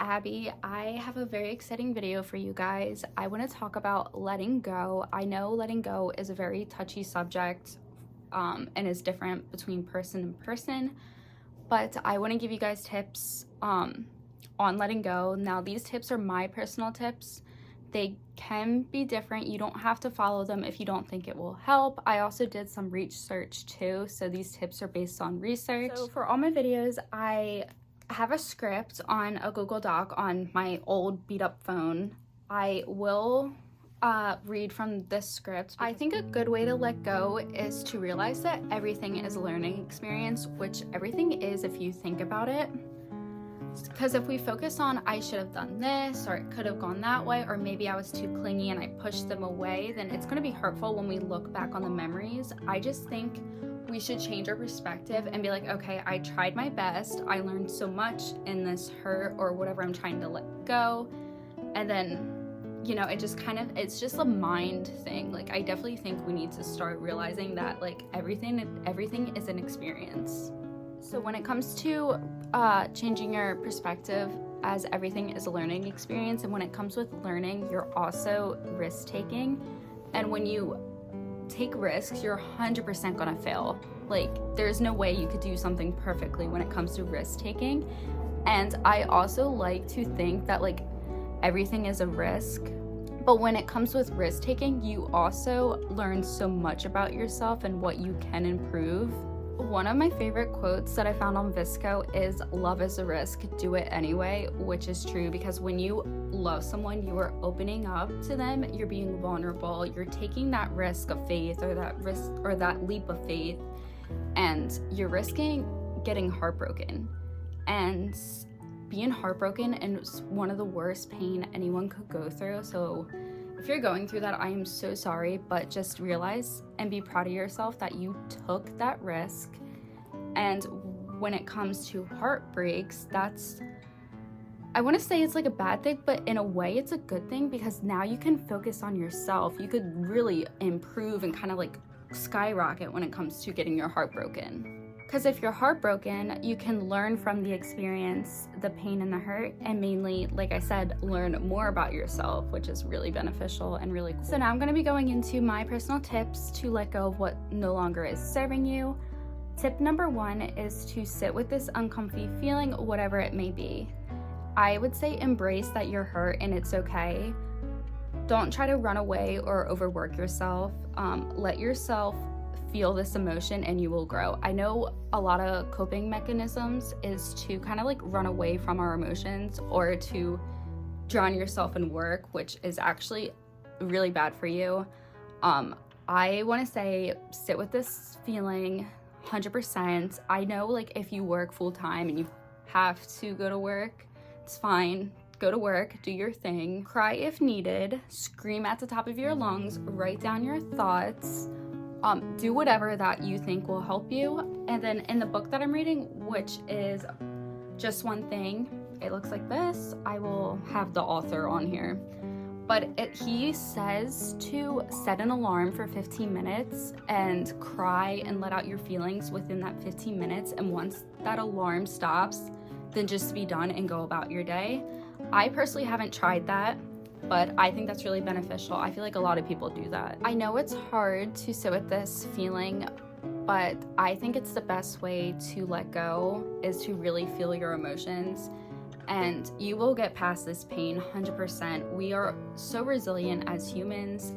Abby. I have a very exciting video for you guys. I want to talk about letting go. I know letting go is a very touchy subject and is different between person and person, but I want to give you guys tips on letting go. Now, these tips are my personal tips. They can be different. You don't have to follow them if you don't think it will help. I also did some research too, so these tips are based on research. So for all my videos, I have a script on a Google Doc on my old beat up phone. I will read from this script. I think a good way to let go is to realize that everything is a learning experience, which everything is if you think about it. Because if we focus on I should have done this, or it could have gone that way, or maybe I was too clingy and I pushed them away, then it's going to be hurtful when we look back on the memories. I just think we should change our perspective and be like, okay, I tried my best. I learned so much in this hurt or whatever I'm trying to let go. And then, you know, it just kind of, it's just a mind thing. Like, I definitely think we need to start realizing that like everything is an experience. So when it comes to changing your perspective, as everything is a learning experience, and when it comes with learning, you're also risk taking. And when you take risks, you're 100% gonna fail. Like, there's no way you could do something perfectly when it comes to risk taking. And I also like to think that like everything is a risk, but when it comes with risk taking, you also learn so much about yourself and what you can improve. One of my favorite quotes that I found on Visco is love is a risk, do it anyway, which is true, because when you love someone, you are opening up to them, you're being vulnerable, you're taking that risk of faith or that leap of faith, and you're risking getting heartbroken. And being heartbroken is one of the worst pain anyone could go through. So if you're going through that, I am so sorry, but just realize and be proud of yourself that you took that risk. And when it comes to heartbreaks, I want to say it's like a bad thing, but in a way it's a good thing, because now you can focus on yourself. You could really improve and kind of like skyrocket when it comes to getting your heart broken. Because if you're heartbroken, you can learn from the experience, the pain and the hurt, and mainly, like I said, learn more about yourself, which is really beneficial and really cool. So now I'm going to be going into my personal tips to let go of what no longer is serving you. Tip number 1 is to sit with this uncomfy feeling, whatever it may be. I would say embrace that you're hurt and it's okay. Don't try to run away or overwork yourself. Let yourself feel this emotion and you will grow. I know a lot of coping mechanisms is to kind of like run away from our emotions or to drown yourself in work, which is actually really bad for you. I want to say sit with this feeling 100%. I know, like, if you work full time and you have to go to work, it's fine. Go to work, do your thing, cry if needed, scream at the top of your lungs, write down your thoughts. Do whatever that you think will help you. And then in the book that I'm reading, which is Just One Thing, it looks like this. I will have the author on here. But he says to set an alarm for 15 minutes and cry and let out your feelings within that 15 minutes. And once that alarm stops, then just be done and go about your day. I personally haven't tried that, but I think that's really beneficial. I feel like a lot of people do that. I know it's hard to sit with this feeling, but I think it's the best way to let go is to really feel your emotions, and you will get past this pain 100%. We are so resilient as humans,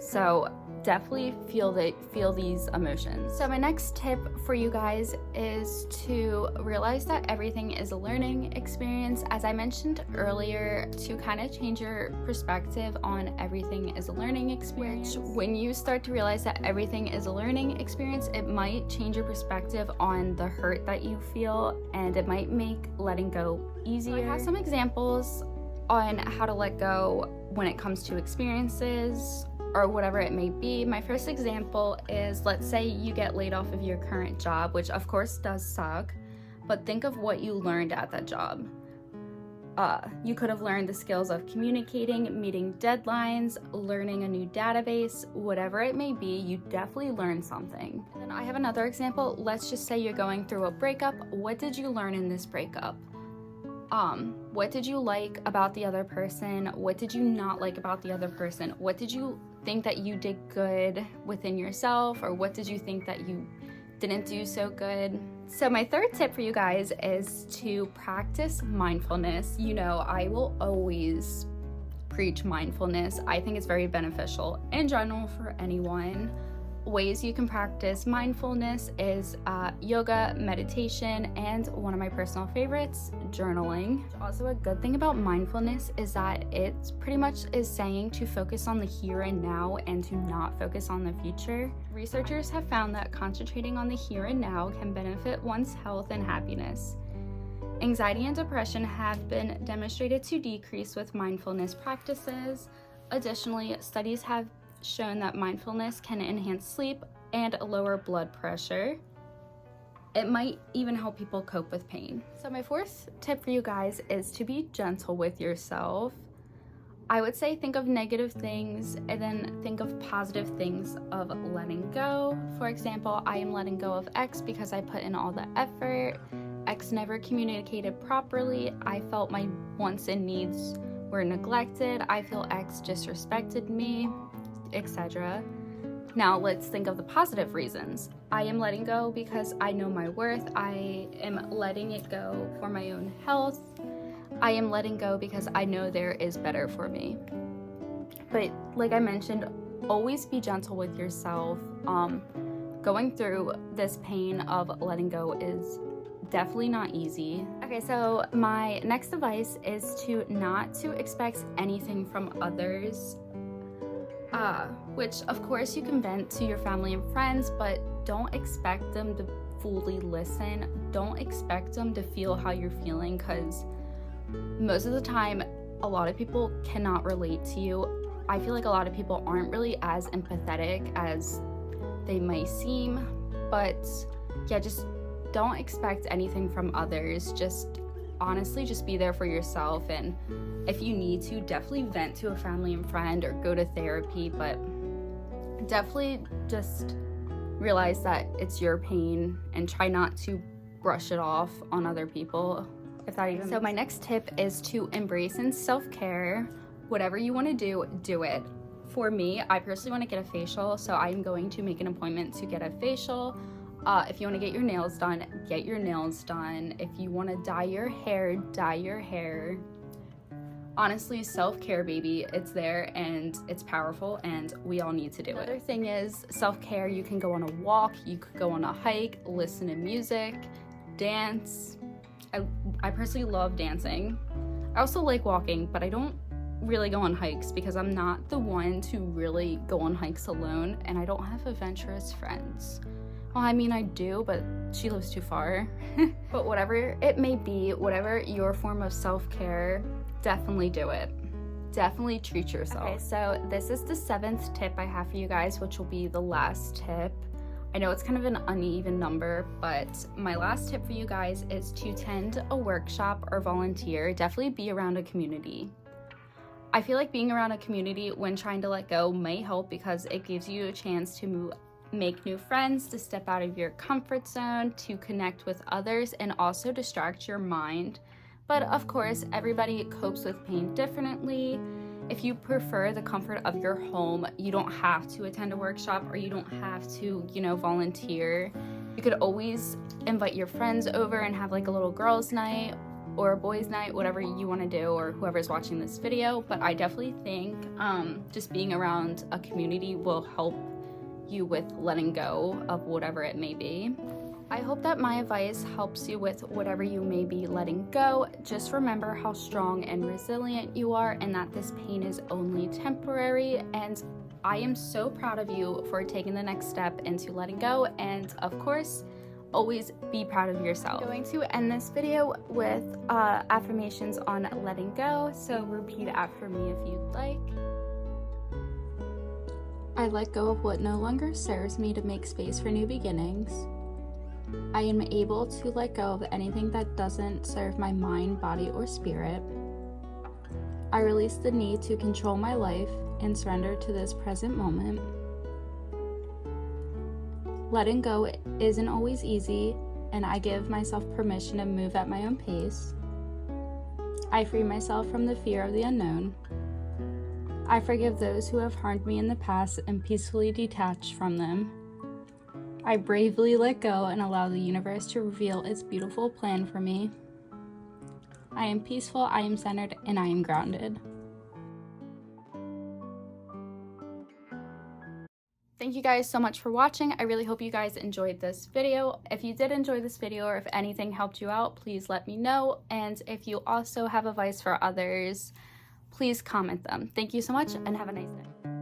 so definitely feel these emotions. So my next tip for you guys is to realize that everything is a learning experience. As I mentioned earlier, to kind of change your perspective on everything is a learning experience. When you start to realize that everything is a learning experience, it might change your perspective on the hurt that you feel, and it might make letting go easier. I have some examples on how to let go when it comes to experiences or whatever it may be. My first example is, let's say you get laid off of your current job, which of course does suck, but think of what you learned at that job. You could have learned the skills of communicating, meeting deadlines, learning a new database, whatever it may be, you definitely learned something. And then I have another example. Let's just say you're going through a breakup. What did you learn in this breakup? What did you like about the other person? What did you not like about the other person? What did you think that you did good within yourself, or what did you think that you didn't do so good? So my third tip for you guys is to practice mindfulness. You know, I will always preach mindfulness. I think it's very beneficial in general for anyone. Ways you can practice mindfulness is yoga, meditation, and one of my personal favorites, journaling. Also, a good thing about mindfulness is that it pretty much is saying to focus on the here and now and to not focus on the future. Researchers have found that concentrating on the here and now can benefit one's health and happiness. Anxiety and depression have been demonstrated to decrease with mindfulness practices. Additionally, studies have shown that mindfulness can enhance sleep and lower blood pressure. It might even help people cope with pain. So my fourth tip for you guys is to be gentle with yourself. I would say think of negative things and then think of positive things of letting go. For example, I am letting go of X because I put in all the effort. X never communicated properly. I felt my wants and needs were neglected. I feel X disrespected me, etc. Now let's think of the positive reasons. I am letting go because I know my worth. I am letting it go for my own health. I am letting go because I know there is better for me. But like I mentioned, always be gentle with yourself. Going through this pain of letting go is definitely not easy. Okay, so my next advice is to not to expect anything from others. Which of course you can vent to your family and friends, but don't expect them to fully listen. Don't expect them to feel how you're feeling, because most of the time a lot of people cannot relate to you. I feel like a lot of people aren't really as empathetic as they may seem, but yeah, just don't expect anything from others. Just honestly just be there for yourself, and if you need to, definitely vent to a family and friend or go to therapy, but definitely just realize that it's your pain and try not to brush it off on other people, if that even. So my next tip is to embrace and self-care. Whatever you want to do it. For me, I personally want to get a facial, so I'm going to make an appointment to get a facial. If you want to get your nails done, get your nails done. If you want to dye your hair, dye your hair. Honestly, self-care, baby, it's there and it's powerful, and we all need to do it. Another thing is self-care. You can go on a walk, you could go on a hike, listen to music, dance. I personally love dancing. I also like walking, but I don't really go on hikes because I'm not the one to really go on hikes alone, and I don't have adventurous friends. Well, I mean, I do, but she lives too far. But whatever it may be, whatever your form of self-care, definitely do it. Definitely treat yourself. Okay, so this is the 7th tip I have for you guys, which will be the last tip. I know it's kind of an uneven number, but my last tip for you guys is to attend a workshop or volunteer. Definitely be around a community. I feel like being around a community when trying to let go may help because it gives you a chance to make new friends, to step out of your comfort zone, to connect with others, and also distract your mind. But of course, everybody copes with pain differently. If you prefer the comfort of your home, you don't have to attend a workshop, or you don't have to, volunteer. You could always invite your friends over and have like a little girls' night or a boys' night, whatever you want to do, or whoever's watching this video. But I definitely think just being around a community will help you with letting go of whatever it may be. I hope that my advice helps you with whatever you may be letting go. Just remember how strong and resilient you are, and that this pain is only temporary. And I am so proud of you for taking the next step into letting go. And of course, always be proud of yourself. I'm going to end this video with affirmations on letting go. So repeat after me if you'd like. I let go of what no longer serves me to make space for new beginnings. I am able to let go of anything that doesn't serve my mind, body, or spirit. I release the need to control my life and surrender to this present moment. Letting go isn't always easy, and I give myself permission to move at my own pace. I free myself from the fear of the unknown. I forgive those who have harmed me in the past and peacefully detach from them. I bravely let go and allow the universe to reveal its beautiful plan for me. I am peaceful, I am centered, and I am grounded. Thank you guys so much for watching. I really hope you guys enjoyed this video. If you did enjoy this video or if anything helped you out, please let me know. And if you also have advice for others, please comment them. Thank you so much and have a nice day.